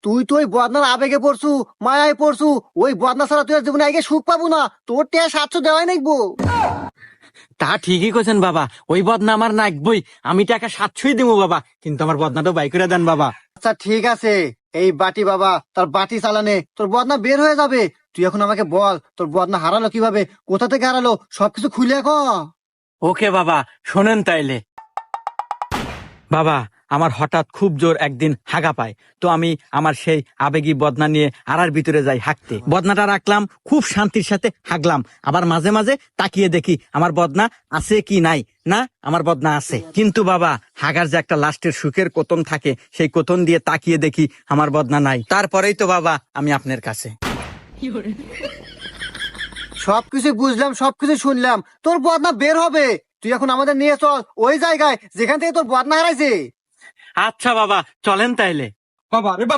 তুই তো ওই বদনার আবেগে পড়ছু, মায়ায় পড়ছু। ওই বদনা ছাড়া তুই আর জীবনে আগে সুখ পাবো না। তোর টিয়া 700 দেওয়াই নাকবো। তা ঠিকই কইছেন বাবা, ওই বদনা আমার নাকবই। আমি টাকা 700ই দিব বাবা, কিন্তু আমার বদনাটা বাই করে দেন বাবা। আচ্ছা ঠিক আছে, এই বাটি বাবা তার বাটি চালানে তোর বদনা বের হয়ে যাবে। তুই এখন আমাকে বল তোর বদনা হারালো কিভাবে, কোথা থেকে হারালো, সবকিছু খুলে ক। ওকে বাবা, শোনেন তাইলে। বাবা, আমার হঠাৎ খুব জোর একদিন হাগা পায়। তো আমি আমার সেই আবেগী বদনা নিয়ে আড়ার ভিতরে যাই হাঁকতে। বদনাটা রাখলাম, খুব শান্তির সাথে হাগলাম। আবার মাঝে মাঝে তাকিয়ে দেখি আমার বদনা আছে কি নাই। না, আমার বদনা আছে। কিন্তু বাবা, হাগার যে একটা লাস্টের সুখের কোতন থাকে, সেই কোতন দিয়ে তাকিয়ে দেখি আমার বদনা নাই। তারপরেই তো বাবা আমি আপনার কাছে। সবকিছু বুঝলাম, সবকিছু শুনলাম, তোর বদনা বের হবে। তুই এখন আমাদের নিয়ে চল ওই জায়গায় যেখান থেকে তোর বদনা হারাইছে। আচ্ছা বাবা, চলেন তাইলে। বাবা রে বাবা,